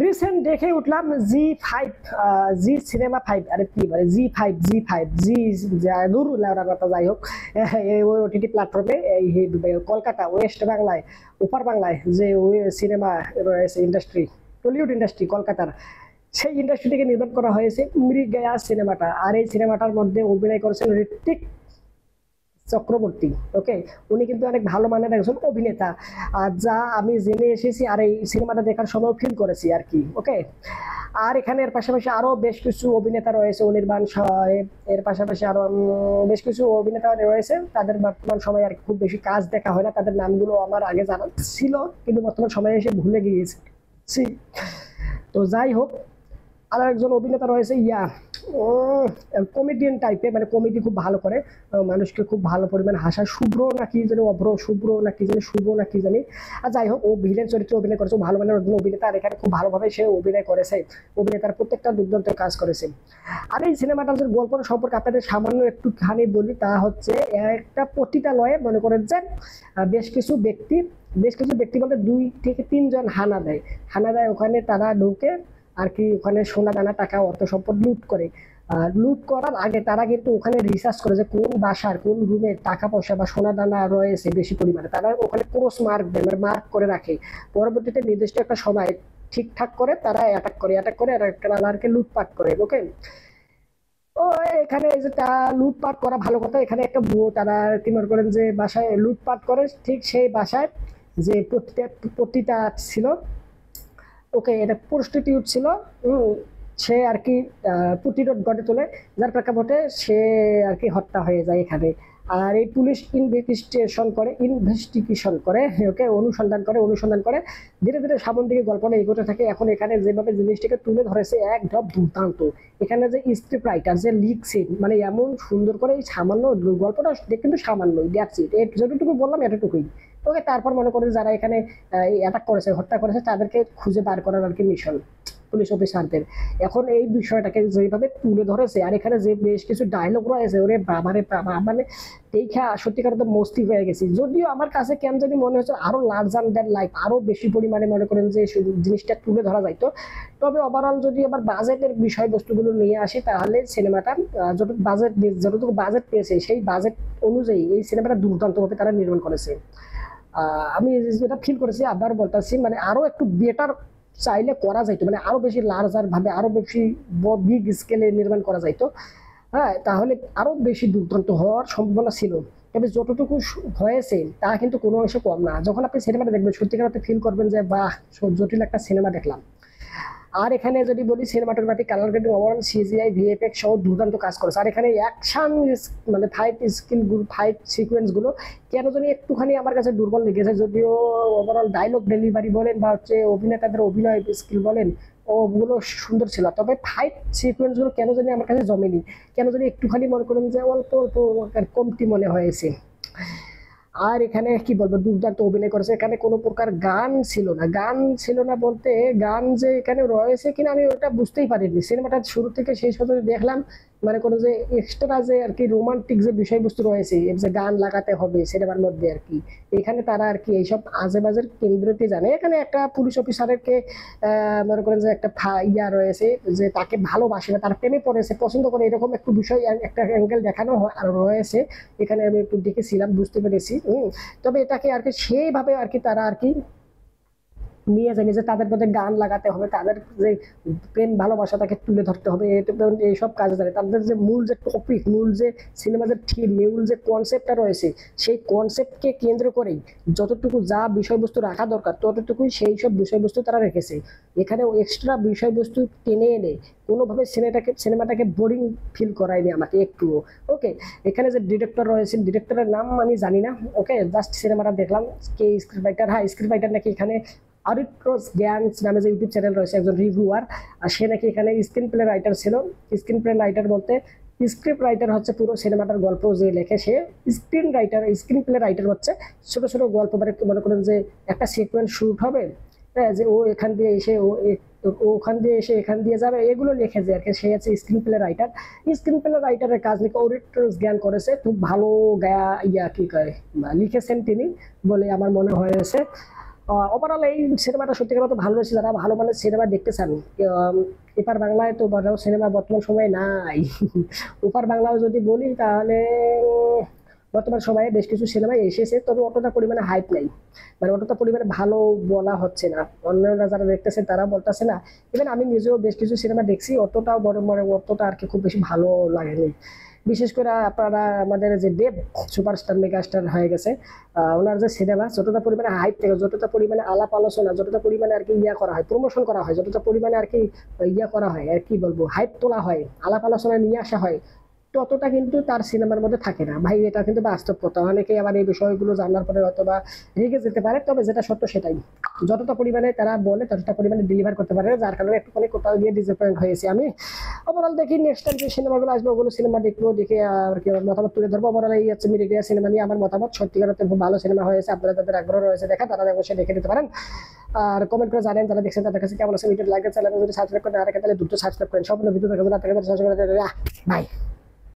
Recent দেখে উঠলাম জি5 জি cinema 5 আরে কি বলে জি5 জি দূর কথা যাই হোক এই ওটিটি প্ল্যাটফর্মে এই কলকাতা ওয়েস্ট বাংলায় উপর বাংলায় যে সিনেমা রয়েছে ইন্ডাস্ট্রি টলিউড ইন্ডাস্ট্রি কলকাতার সেই ইন্ডাস্ট্রিটিকে নির্মাণ করা হয়েছে মৃগয়া সিনেমাটা। আর এই সিনেমাটার মধ্যে অভিনয় করেছেন ঋত্বিক চক্রবর্তী। ওকে, উনি কিন্তু অনেক ভালো মানের একজন অভিনেতা, আর যা আমি জেনে এসেছি আর এই সিনেমাটা দেখার সময় ফিল করেছি আর কি। ওকে, আর এখানে এর পাশাপাশি আরো বেশ কিছু অভিনেতা রয়েছে, অনির্বাণ সাহেব, এর পাশাপাশি আরো বেশ কিছু অভিনেতা রয়েছে। তাদের বর্তমান সময়ে আর খুব বেশি কাজ দেখা হয় না, তাদের নামগুলো আমার আগে জানা ছিল কিন্তু বর্তমান সময়ে এসে ভুলে গিয়েছি। তো যাই হোক, আর একজন অভিনেতা রয়েছে কমেডিয়ান টাইপের, মানে কমেডি খুব ভালো করে, মানুষকে খুব ভালো পরিমাণে হাসায়, শুভ্র নাকি জানি অভ্র শুভ্র নাকি জানি শুভ নাকি জানি। আর যাই হোক, ও ভিলেন চরিত্রে অভিনয় করেছে, ভালো মানের একজন অভিনেতা, আর এখানে খুব ভালোভাবে সে অভিনয় করেছে, অভিনেতার প্রত্যেকটা দুর্দান্ত কাজ করেছে। আর এই সিনেমাটার যে গল্পটা সম্পর্কে আপনাদের সামান্য একটুখানি বলি, তা হচ্ছে একটা পতিতালয়ে মনে করেন যে বেশ কিছু ব্যক্তি বলতে 2 থেকে 3 জন হানা দেয় ওখানে, তারা ঢুকে আর কি ওখানে সোনা দানা টাকা অর্থ সম্পদ লুট করে। লুট করার আগে তারা কিন্তু ওখানে রিসার্চ করে যে কোন বাসার কোন রুমে টাকা পয়সা বা সোনা দানা রয়েছে বেশি পরিমাণে, তারা ওখানে ক্রস মার্ক দেয়, মানে মার্ক করে রাখে। পরবর্তীতে নির্দিষ্ট একটা সময় ঠিকঠাক করে তারা অ্যাটাক করে আর লুটপাট করে। ওকে, ও এখানে এই যে লুটপাট করা ভালো কথা, এখানে একটা তারা কি মনে করেন যে বাসায় লুটপাট করে, ঠিক সেই বাসায় যে পতিতা ছিল, ওকে এটা প্রস্টিটিউট ছিল, সে আর কি প্রতিরোধ গড়ে তোলে, যার প্রেক্ষাপটে সে আর কি হত্যা হয়ে যায় এখানে। আর এই পুলিশ ইনভেস্টিগেশন করে ওকে অনুসন্ধান করে ধীরে ধীরে সামন দিকে গল্পটা এগোতে থাকে। এখন এখানে যেভাবে জিনিসটাকে তুলে ধরেছে একদম দুর্দান্ত। এখানে যে স্ক্রিপ্ট রাইটার যে লিখছে, মানে এমন সুন্দর করে এই সামান্য গল্পটা কিন্তু সামান্যই, দ্যাটস ইট, যতটুকু বললাম এতটুকুই। ওকে, তারপর মনে করেন যারা এখানে অ্যাটাক করেছে, হত্যা করেছে, তাদেরকে খুঁজে বার করার আর কি মিশন পুলিশ অফিসারদের। এখন এই বিষয়টাকে যেভাবে তুলে ধরেছে, আর এখানে যে বেশ কিছু ডায়লগ রয়েছে, ওরে বাবারে বাবা, মানে দেখা সত্যিকার তো মস্তি হয়ে গেছি। যদিও আমার কাছে কেন জানি মনে হচ্ছে আরো লার্জার দ্যান লাইফ, আরো বেশি পরিমাণে মনে করেন যে জিনিসটা তুলে ধরা যাইতো। তবে ওভারঅল যদি আবার বাজেটের বিষয়বস্তুগুলো নিয়ে আসি, তাহলে সিনেমাটা যতটুকু বাজেট পেয়েছে সেই বাজেট অনুযায়ী এই সিনেমাটা দুর্দান্তভাবে তারা নির্মাণ করেছে। আমি যেটা ফিল করেছি, আবার বলতেছি, মানে আরো একটু বেটার চাইলে করা যাইতো, মানে আরো বেশি লার্জার ভাবে, আরো বেশি বিগ স্কেলে নির্মাণ করা যাইতো। হ্যাঁ, তাহলে আরো বেশি দুর্দান্ত হওয়ার সম্ভাবনা ছিল। তবে যতটুকু হয়েছে তা কিন্তু কোনো অংশে কম না। যখন আপনি সিনেমাটা দেখবেন সত্যিকার অর্থে ফিল করবেন যে বাহ, জটিল একটা সিনেমা দেখলাম। আর এখানে যদি বলি cinematography, colour grading, overall CGI, VFX সহ দুর্দান্ত কাজ করেছে। আর এখানে অ্যাকশন মানে ফাইট সিকোয়েন্স গুলো কেন জানি একটুখানি আমার কাছে দুর্বল লেগেছে। যদিও ওভারঅল ডায়লগ ডেলিভারি বলেন বা হচ্ছে অভিনেতাদের অভিনয় স্কিল বলেন, ওগুলো সুন্দর ছিল, তবে ফাইট সিকোয়েন্স গুলো কেন জানি আমার কাছে জমেনি, কেন জানি একটুখানি মনে করেন যে অল্প অল্প কমতি মনে হয়েছে। আর এখানে কি বলবো, দুর্দান্ত অভিনয় করেছে। এখানে কোনো প্রকার গান ছিল না বলতে, গান যে এখানে রয়েছে কিনা আমি ওটা বুঝতেই পারিনি। সিনেমাটা শুরু থেকে শেষ পর্যন্ত দেখলাম, মানে কোনো যে এক্সট্রা যে আর কি রোমান্টিক যে বিষয়বস্তু রয়েছে, যে গান লাগাতে হবে সিনেমার মধ্যে আর কি, এখানে তারা আর কি এইসব আজেবাজের কেন্দ্রটি জানে। এখানে একটা পুলিশ অফিসারকে মনে করেন যে একটা রয়েছে যে তাকে ভালোবাসে না, তার প্রেমে পড়েছে, পছন্দ করে, এরকম একটু বিষয় একটা অ্যাঙ্গেল দেখানো রয়েছে এখানে, আমি একটু দেখেছিলাম, বুঝতে পেরেছি। তবে এটাকে আর কি সেইভাবে আর কি তারা আর কি নিয়ে যায়নি যে তাদের মধ্যে গান লাগাতে হবে, তাদের যে প্রেম ভালোবাসাটাকে তুলে ধরতে হবে, এইসব কাজে যায়। তাদের যে মূল যে টপিক, মূল যে সিনেমা যে থিম, মূল যে কনসেপ্টটা রয়েছে, সেই কনসেপ্টকে কেন্দ্র করেই যতটুকু যা বিষয়বস্তু রাখা দরকার ততটুকুই সেই সব বিষয়বস্তু তারা রেখেছে। এখানে এক্সট্রা বিষয়বস্তু টেনে এনে কোনোভাবে সিনেমাটাকে বোরিং ফিল করায়নি আমাকে একটুও। ওকে, এখানে যে ডিরেক্টর রয়েছে, ডিরেক্টরের নাম আমি জানি না। ওকে, জাস্ট সিনেমাটা দেখলাম, কে স্ক্রিপ্ট রাইটার, হ্যাঁ স্ক্রিপ্ট রাইটার নাকি এখানে আরিট্রোস জ্ঞানস নামে যে ইউটিউব চ্যানেল রয়েছে, একজন রিভিউয়ার, আর সে নাকি এখানে স্ক্রিন প্লে রাইটার ছিল। স্ক্রিন প্লে রাইটার বলতে স্ক্রিপ্ট রাইটার হচ্ছে পুরো সিনেমাটার গল্প যে লেখে সে, স্ক্রিন প্লে রাইটার হচ্ছে ছোট ছোট গল্প, মানে মনে করেন যে একটা সিকোয়েন্স শুট হবে, হ্যাঁ, যে ও এখান দিয়ে এসে ওখান দিয়ে এসে এখান দিয়ে যাবে, এগুলো লিখে যে আর কি, সে হচ্ছে screenplay writer. Screenplay রাইটারের কাজ নাকি অরিট্রোস জ্ঞান করেছে, খুব ভালো কি লিখেছেন তিনি বলে আমার মনে হয়েছে। ওভারঅল এই সিনেমাটা সত্যিকার মতো ভালো হয়েছে। যারা ভালো মানের সিনেমা দেখতে চান, এপার বাংলায় তো ভালো সিনেমা বর্তমান সময়ে নাই। ওপার বাংলাও যদি বলি তাহলে বর্তমান সময়ে বেশ কিছু সিনেমা এসেছে, তবে অতটা পরিমাণে হাইপ নাই, মানে অতটা পরিমাণে ভালো বলা হচ্ছে না। অন্যরা যারা দেখতেছে তারা বলতেছে না। ইভেন আমি নিজেও বেশ কিছু সিনেমা দেখছি, অতটাও বড় মানে অতটা আর কি খুব বেশি ভালো লাগেনি। বিশেষ করে আপনারা আমাদের যে দেব সুপারস্টার মেগাস্টার হয়ে গেছে, ওনার যে সিনেমা যতটা পরিমাণে হাইপ থেকে, যতটা পরিমাণে আলাপ আলোচনা, যতটা পরিমাণে আর কি ইয়া করা হয়, প্রমোশন করা হয়, যতটা পরিমাণে আর কি ইয়া করা হয় আর কি বলবো, হাইপ তোলা হয়, আলাপ আলোচনা নিয়ে আসা হয়, ততটা কিন্তু তার সিনেমার মধ্যে থাকে না ভাই। এটা কিন্তু বাস্তব কথা। অনেকেই আবার এই বিষয়গুলো জানার পরে অথবা রেগে যেতে পারে, তবে যেটা সত্য সেটাই। যতটা পরিমাণে তারা বলে ততটা পরিমাণে ডেলিভার করতে পারে না, যার কারণে একটুখানি কোথাও গিয়ে ডিসঅ্যাপয়েন্ট হয়েছি আমি। ওভারঅল দেখি নেক্সট টাইম যে সিনেমাগুলো আসবে ওগুলো সিনেমা দেখবো, দেখে আর কি আমার মতামত তুলে ধরবো। ওভারঅল এই হচ্ছে মিডিয়া সিনেমা নিয়ে আমার মতামত। সত্যিকার অর্থে খুব ভালো সিনেমা হয়েছে, আপনারা তাদের আগ্রহ রয়েছে দেখা, তারা অবশ্যই দেখে নিতে পারেন। আর কমেন্ট করে জানেন যারা দেখছেন তাদের কাছে কেমন আছে। ভিডিও লাইক চ্যানেল যদি সাবস্ক্রাইব করেন আর তাহলে দ্রুত সাবস্ক্রাইব করেন। সম্পূর্ণ ভিডিও দেখার জন্য আপনাদের বাই।